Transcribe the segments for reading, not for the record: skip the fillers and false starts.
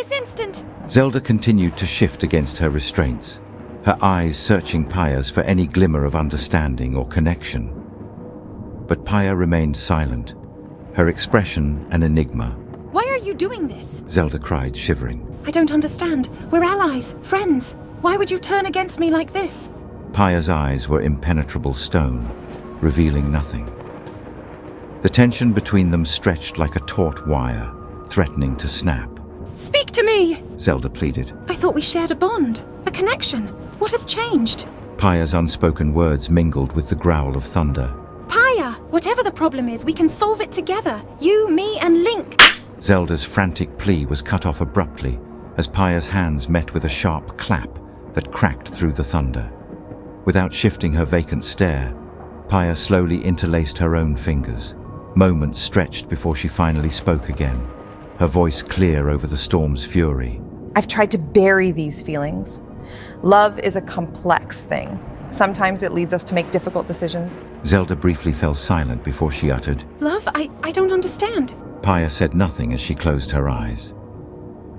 this instant! Zelda continued to shift against her restraints, her eyes searching Paya's for any glimmer of understanding or connection. But Paya remained silent, her expression an enigma. Why are you doing this? Zelda cried, shivering. I don't understand. We're allies, friends. Why would you turn against me like this? Paya's eyes were impenetrable stone, revealing nothing. The tension between them stretched like a taut wire, threatening to snap. Speak to me! Zelda pleaded. I thought we shared a bond, a connection. What has changed? Paya's unspoken words mingled with the growl of thunder. Paya, whatever the problem is, we can solve it together. You, me, and Link. Zelda's frantic plea was cut off abruptly as Paya's hands met with a sharp clap that cracked through the thunder. Without shifting her vacant stare, Paya slowly interlaced her own fingers. Moments stretched before she finally spoke again, her voice clear over the storm's fury. I've tried to bury these feelings. Love is a complex thing. Sometimes it leads us to make difficult decisions. Zelda briefly fell silent before she uttered, Love, I don't understand. Paya said nothing as she closed her eyes.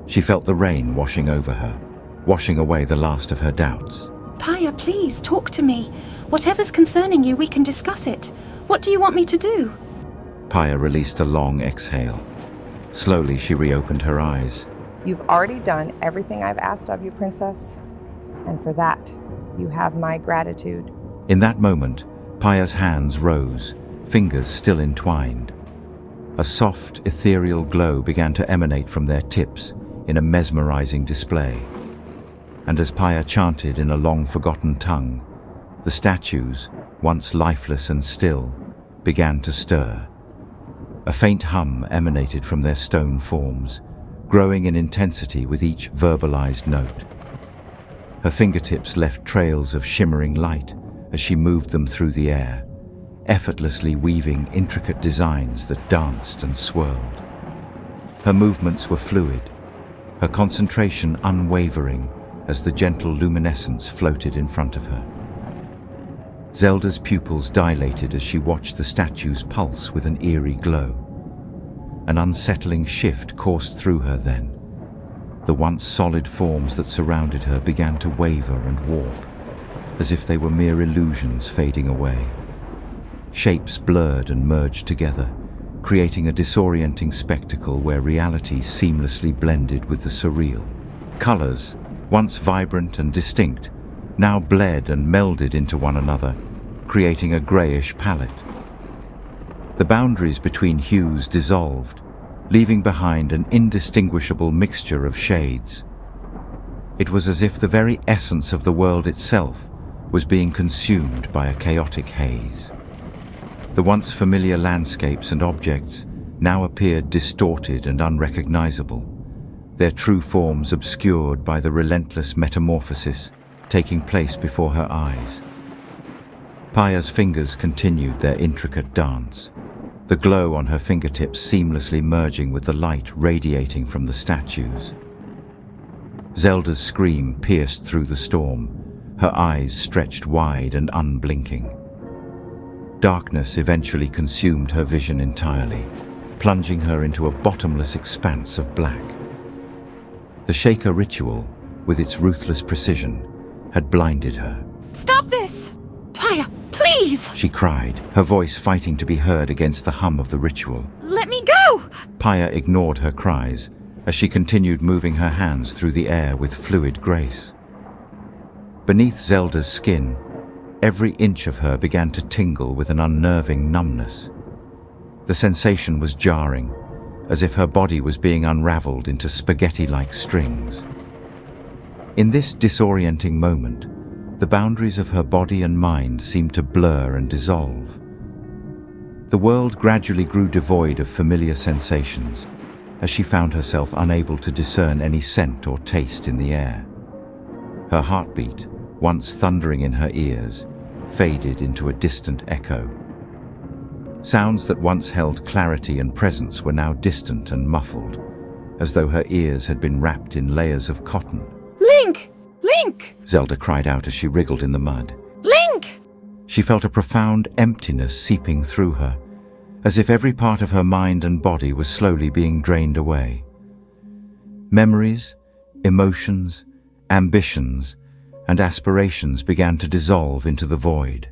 She felt the rain washing over her, washing away the last of her doubts. Paya, please, talk to me. Whatever's concerning you, we can discuss it. What do you want me to do? Paya released a long exhale. Slowly, she reopened her eyes. You've already done everything I've asked of you, Princess. And for that, you have my gratitude. In that moment, Paya's hands rose, fingers still entwined. A soft, ethereal glow began to emanate from their tips in a mesmerizing display. And as Paya chanted in a long-forgotten tongue, the statues, once lifeless and still, began to stir. A faint hum emanated from their stone forms, growing in intensity with each verbalized note. Her fingertips left trails of shimmering light as she moved them through the air, effortlessly weaving intricate designs that danced and swirled. Her movements were fluid, her concentration unwavering as the gentle luminescence floated in front of her. Zelda's pupils dilated as she watched the statue's pulse with an eerie glow. An unsettling shift coursed through her then. The once solid forms that surrounded her began to waver and warp, as if they were mere illusions fading away. Shapes blurred and merged together, creating a disorienting spectacle where reality seamlessly blended with the surreal. Colors, once vibrant and distinct, now bled and melded into one another, creating a grayish palette. The boundaries between hues dissolved, leaving behind an indistinguishable mixture of shades. It was as if the very essence of the world itself was being consumed by a chaotic haze. The once familiar landscapes and objects now appeared distorted and unrecognizable, their true forms obscured by the relentless metamorphosis taking place before her eyes. Paya's fingers continued their intricate dance, the glow on her fingertips seamlessly merging with the light radiating from the statues. Zelda's scream pierced through the storm, her eyes stretched wide and unblinking. Darkness eventually consumed her vision entirely, plunging her into a bottomless expanse of black. The Shaker ritual, with its ruthless precision, had blinded her. Stop this! Paya, please! She cried, her voice fighting to be heard against the hum of the ritual. Let me go! Paya ignored her cries as she continued moving her hands through the air with fluid grace. Beneath Zelda's skin, every inch of her began to tingle with an unnerving numbness. The sensation was jarring, as if her body was being unraveled into spaghetti-like strings. In this disorienting moment, the boundaries of her body and mind seemed to blur and dissolve. The world gradually grew devoid of familiar sensations, as she found herself unable to discern any scent or taste in the air. Her heartbeat, once thundering in her ears, faded into a distant echo. Sounds that once held clarity and presence were now distant and muffled, as though her ears had been wrapped in layers of cotton. Link! Link! Zelda cried out as she wriggled in the mud. Link! She felt a profound emptiness seeping through her, as if every part of her mind and body was slowly being drained away. Memories, emotions, ambitions, and aspirations began to dissolve into the void.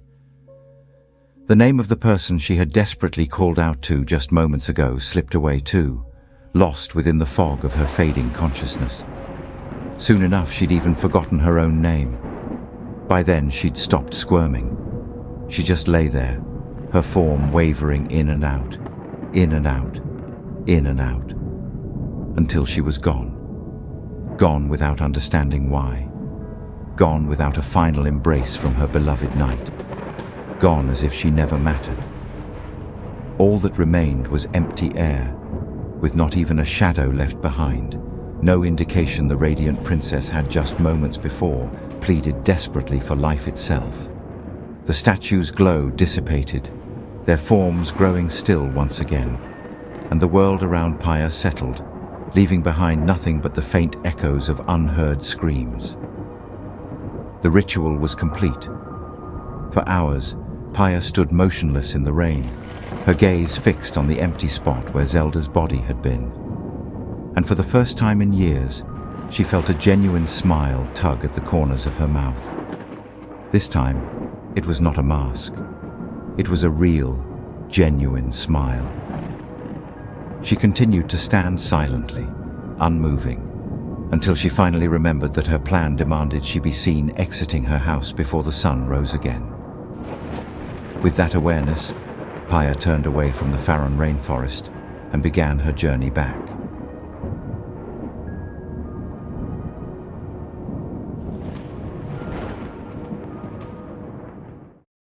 The name of the person she had desperately called out to just moments ago slipped away too, lost within the fog of her fading consciousness. Soon enough, she'd even forgotten her own name. By then, she'd stopped squirming. She just lay there, her form wavering in and out, in and out, in and out, until she was gone. Gone without understanding why. Gone without a final embrace from her beloved knight. Gone as if she never mattered. All that remained was empty air, with not even a shadow left behind, no indication the radiant princess had just moments before pleaded desperately for life itself. The statue's glow dissipated, their forms growing still once again, and the world around Paya settled, leaving behind nothing but the faint echoes of unheard screams. The ritual was complete. For hours, Paya stood motionless in the rain, her gaze fixed on the empty spot where Zelda's body had been. And for the first time in years, she felt a genuine smile tug at the corners of her mouth. This time, it was not a mask. It was a real, genuine smile. She continued to stand silently, unmoving, until she finally remembered that her plan demanded she be seen exiting her house before the sun rose again. With that awareness, Paya turned away from the Faron rainforest and began her journey back.